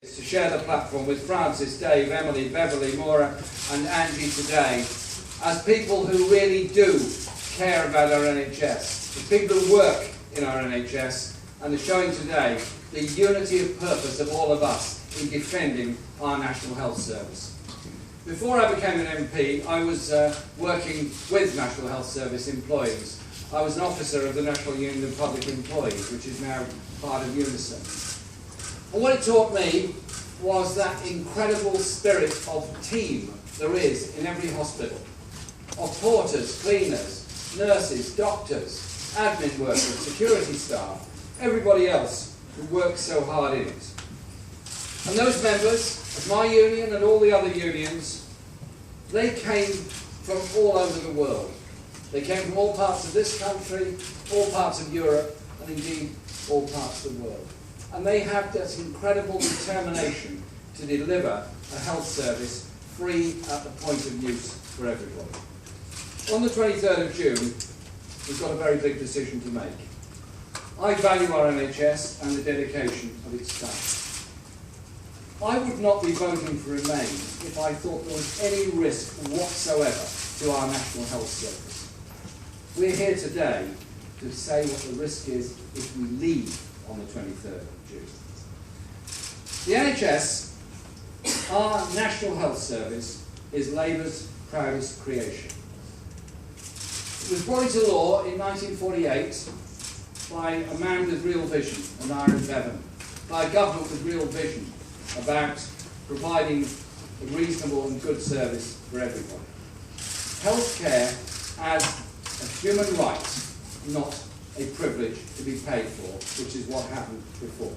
To share the platform with Francis, Dave, Emily, Beverly, Maura and Angie today as people who really do care about our NHS, the people who work in our NHS, and are showing today the unity of purpose of all of us in defending our National Health Service. Before I became an MP, I was working with National Health Service employees. I was an officer of the National Union of Public Employees, which is now part of Unison. And what it taught me was that incredible spirit of team there is in every hospital, of porters, cleaners, nurses, doctors, admin workers, security staff, everybody else who works so hard in it. And those members of my union and all the other unions, they came from all over the world. They came from all parts of this country, all parts of Europe, and indeed all parts of the world. And they have this incredible determination to deliver a health service free at the point of use for everybody. On the 23rd of June, we've got a very big decision to make. I value our NHS and the dedication of its staff. I would not be voting for Remain if I thought there was any risk whatsoever to our National Health Service. We're here today to say what the risk is if we leave on the 23rd of June. The NHS, our National Health Service, is Labour's proudest creation. It was brought into law in 1948 by a man with real vision, an Aaron Bevan, by a government with real vision about providing a reasonable and good service for everybody. Healthcare as a human right, not a privilege to be paid for, which is what happened before.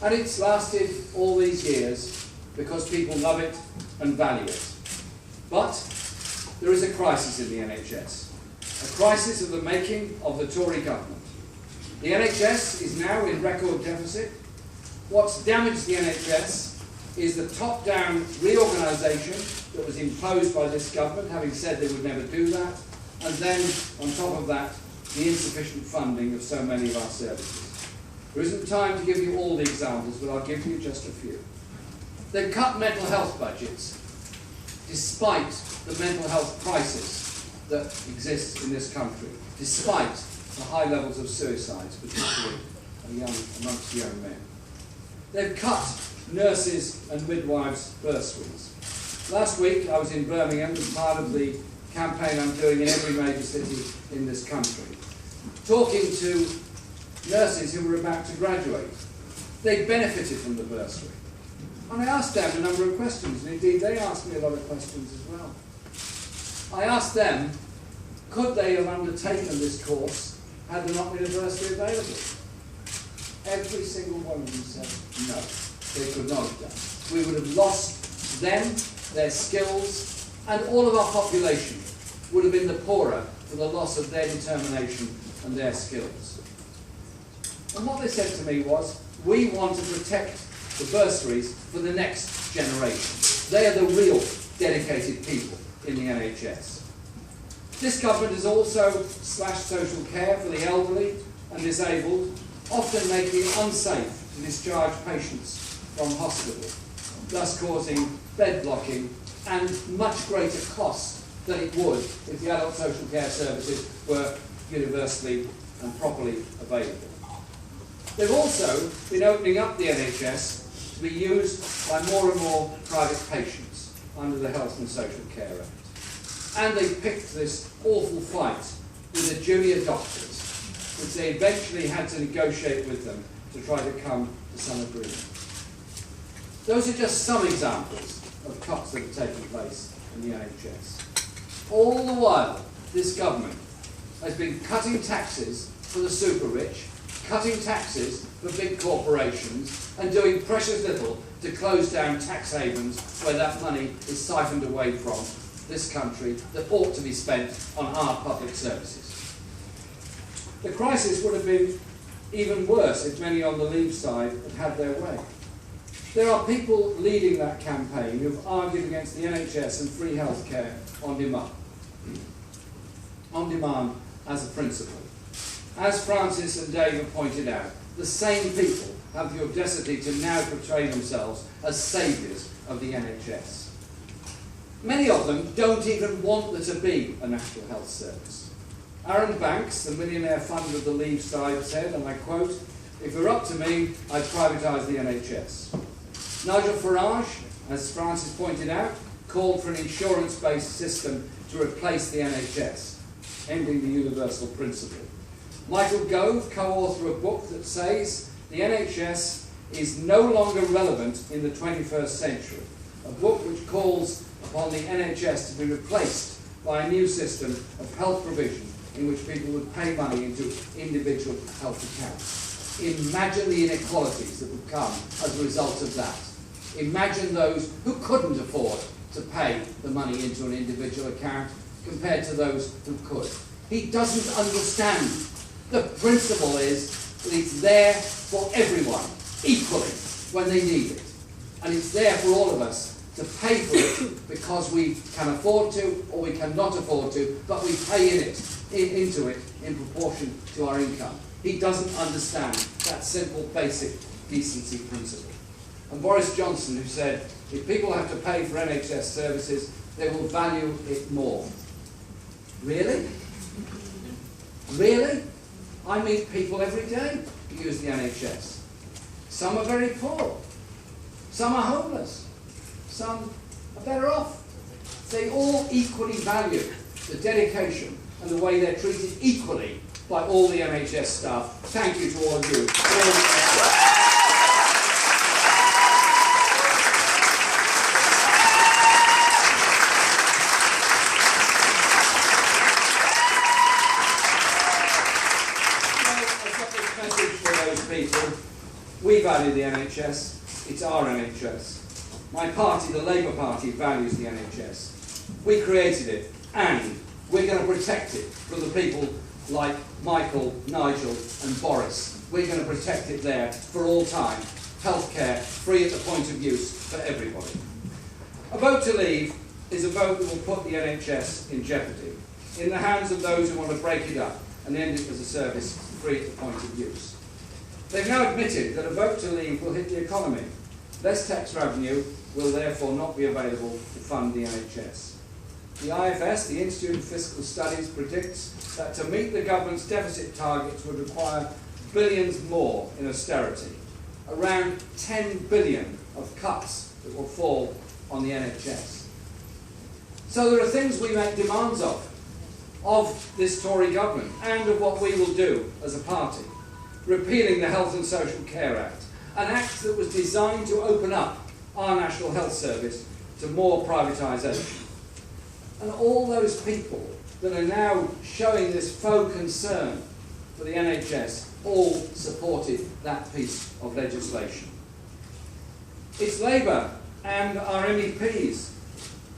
And it's lasted all these years because people love it and value it. But there is a crisis in the NHS, a crisis of the making of the Tory government. The NHS is now in record deficit. What's damaged the NHS is the top-down reorganisation that was imposed by this government, having said they would never do that, and then, on top of that, the insufficient funding of so many of our services. There isn't time to give you all the examples, but I'll give you just a few. They've cut mental health budgets, despite the mental health crisis that exists in this country, despite the high levels of suicides, particularly amongst young men. They've cut nurses and midwives' bursaries. Last week I was in Birmingham as part of the campaign I'm doing in every major city in this country, talking to nurses who were about to graduate. They benefited from the bursary. And I asked them a number of questions, and indeed they asked me a lot of questions as well. I asked them, could they have undertaken this course had there not been a bursary available? Every single one of them said, no, they could not have done. We would have lost them, their skills, and all of our population would have been the poorer for the loss of their determination and their skills. And what they said to me was, we want to protect the bursaries for the next generation. They are the real dedicated people in the NHS. This government has also slashed social care for the elderly and disabled, often making it unsafe to discharge patients from hospital, thus causing bed blocking and much greater cost than it would if the adult social care services were universally and properly available. They've also been opening up the NHS to be used by more and more private patients under the Health and Social Care Act. And they picked this awful fight with the junior doctors, which they eventually had to negotiate with them to try to come to some agreement. Those are just some examples of cuts that have taken place in the NHS. All the while, this government has been cutting taxes for the super rich, cutting taxes for big corporations, and doing precious little to close down tax havens where that money is siphoned away from this country that ought to be spent on our public services. The crisis would have been even worse if many on the Leave side had had their way. There are people leading that campaign who have argued against the NHS and free healthcare on demand. On demand as a principle. As Francis and Dave have pointed out, the same people have the audacity to now portray themselves as saviours of the NHS. Many of them don't even want there to be a National Health Service. Aaron Banks, the millionaire funder of the Leave side, said, and I quote, "If it were up to me, I'd privatise the NHS." Nigel Farage, as Francis pointed out, called for an insurance-based system to replace the NHS, ending the universal principle. Michael Gove, co-author of a book that says the NHS is no longer relevant in the 21st century, a book which calls upon the NHS to be replaced by a new system of health provision in which people would pay money into individual health accounts. Imagine the inequalities that would come as a result of that. Imagine those who couldn't afford to pay the money into an individual account compared to those who could. He doesn't understand. The principle is that it's there for everyone, equally, when they need it. And it's there for all of us to pay for it because we can afford to or we cannot afford to, but we pay into it in proportion to our income. He doesn't understand that simple, basic decency principle. And Boris Johnson, who said, if people have to pay for NHS services, they will value it more. Really? Really? I meet people every day who use the NHS. Some are very poor. Some are homeless. Some are better off. They all equally value the dedication and the way they're treated equally by all the NHS staff. Thank you to all of you. People, we value the NHS, it's our NHS. My party, the Labour Party, values the NHS. We created it, and we're going to protect it from the people like Michael, Nigel and Boris. We're going to protect it there for all time. Healthcare, free at the point of use for everybody. A vote to leave is a vote that will put the NHS in jeopardy, in the hands of those who want to break it up and end it as a service free at the point of use. They've now admitted that a vote to leave will hit the economy. Less tax revenue will therefore not be available to fund the NHS. The IFS, the Institute of Fiscal Studies, predicts that to meet the government's deficit targets would require billions more in austerity, around 10 billion of cuts that will fall on the NHS. So there are things we make demands of this Tory government and of what we will do as a party. Repealing the Health and Social Care Act, an act that was designed to open up our National Health Service to more privatisation. And all those people that are now showing this faux concern for the NHS all supported that piece of legislation. It's Labour and our MEPs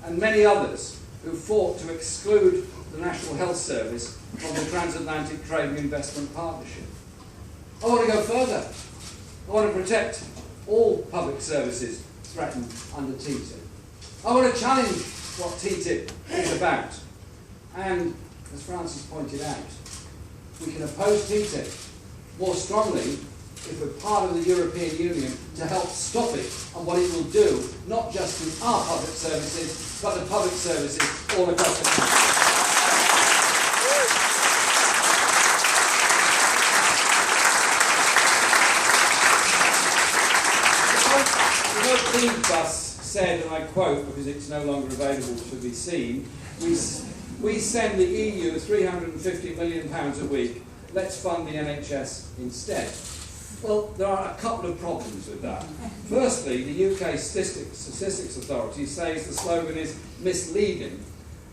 and many others who fought to exclude the National Health Service from the Transatlantic Trade and Investment Partnership. I want to go further. I want to protect all public services threatened under TTIP. I want to challenge what TTIP is about. And, as Francis pointed out, we can oppose TTIP more strongly if we're part of the European Union to help stop it and what it will do, not just in our public services, but the public services all across the country. Leave Bus said, and I quote because it's no longer available to be seen, we send the EU £350 million a week, let's fund the NHS instead. Well, there are a couple of problems with that. Firstly, the UK Statistics Authority says the slogan is misleading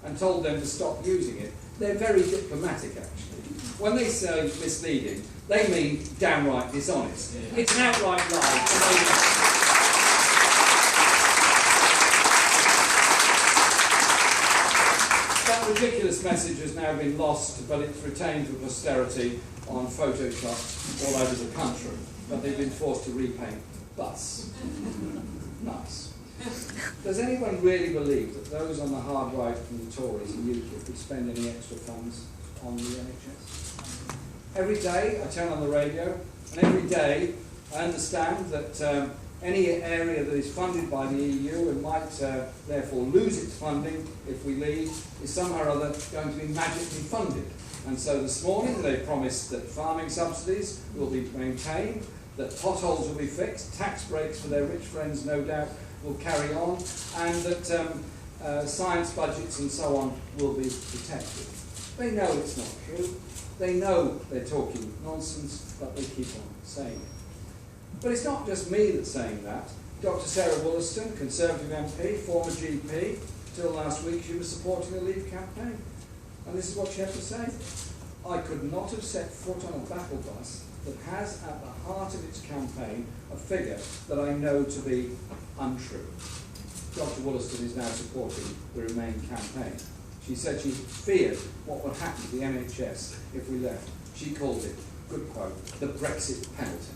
and told them to stop using it. They're very diplomatic, actually. When they say misleading, they mean downright dishonest. It's an outright lie. That ridiculous message has now been lost, but it's retained for posterity on photoshops all over the country. But they've been forced to repaint bus. Nice. Does anyone really believe that those on the hard right from the Tories and UKIP would spend any extra funds on the NHS? Every day I turn on the radio, and every day I understand that any area that is funded by the EU and might therefore lose its funding if we leave is somehow or other going to be magically funded. And so this morning they promised that farming subsidies will be maintained, that potholes will be fixed, tax breaks for their rich friends no doubt will carry on, and that science budgets and so on will be protected. They know it's not true. They know they're talking nonsense, but they keep on saying it. But it's not just me that's saying that. Dr. Sarah Wollaston, Conservative MP, former GP, till last week she was supporting the Leave campaign. And this is what she had to say. I could not have set foot on a battle bus that has at the heart of its campaign a figure that I know to be untrue. Dr. Wollaston is now supporting the Remain campaign. She said she feared what would happen to the NHS if we left. She called it, good quote, the Brexit penalty.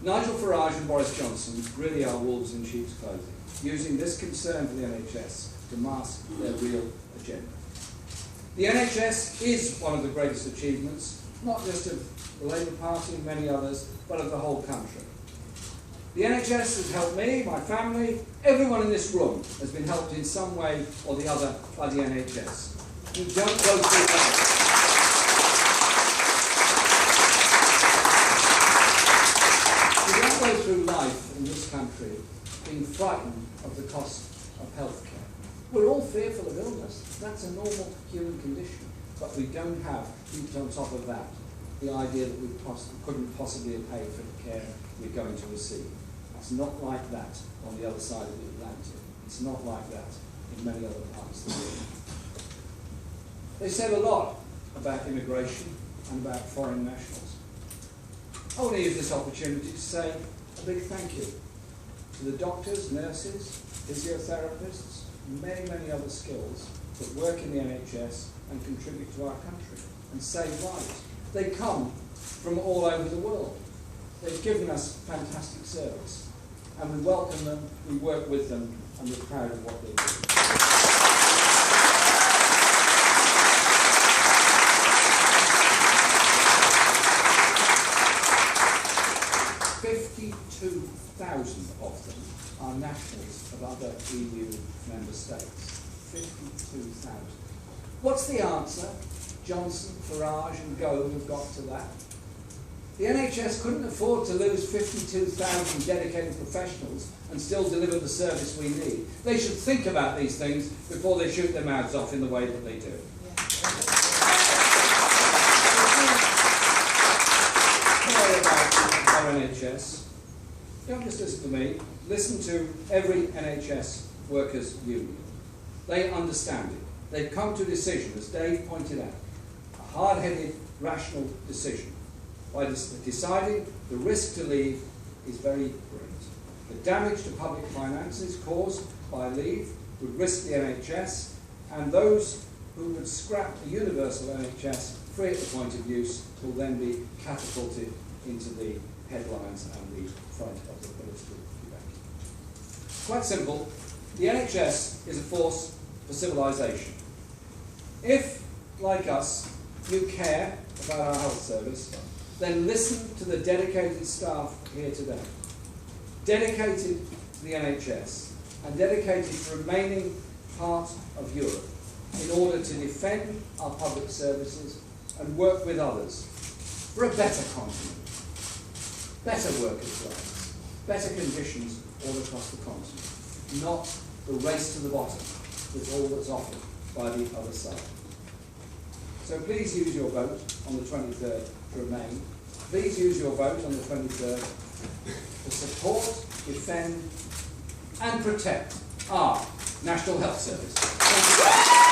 Nigel Farage and Boris Johnson really are wolves in sheep's clothing, using this concern for the NHS to mask their real agenda. The NHS is one of the greatest achievements, not just of the Labour Party and many others, but of the whole country. The NHS has helped me, my family, everyone in this room has been helped in some way or the other by the NHS. You don't go through that. You don't go through life in this country being frightened of the cost of healthcare. We're all fearful of illness. That's a normal human condition. But we don't have, heaped on top of that, the idea that we couldn't possibly have paid for the care we're going to receive. It's not like that on the other side of the Atlantic. It's not like that in many other parts of the world. They said a lot about immigration and about foreign nationals. I want to use this opportunity to say a big thank you to the doctors, nurses, physiotherapists, and many, many other skills that work in the NHS and contribute to our country and save lives. They come from all over the world. They've given us fantastic service, and we welcome them, we work with them, and we're proud of what they do. 52,000 of them are nationals of other EU member states. 52,000. What's the answer? Johnson, Farage and Gove have got to that. The NHS couldn't afford to lose 52,000 dedicated professionals and still deliver the service we need. They should think about these things before they shoot their mouths off in the way that they do. About our NHS. Don't just listen to me. Listen to every NHS workers' union. They understand it. They've come to a decision, as Dave pointed out, a hard-headed, rational decision. By deciding the risk to leave is very great. The damage to public finances caused by leave would risk the NHS, and those who would scrap the universal NHS free at the point of use will then be catapulted into the headlines and the front of the political debate. Quite simple. The NHS is a force for civilization. If, like us, you care about our health service, then listen to the dedicated staff here today. Dedicated to the NHS and dedicated to remaining part of Europe in order to defend our public services and work with others for a better continent, better workers' rights, better conditions all across the continent, not the race to the bottom with all that's offered by the other side. So please use your vote on the 23rd to remain. Please use your vote on the 23rd to support, defend and protect our National Health Service. Thank you.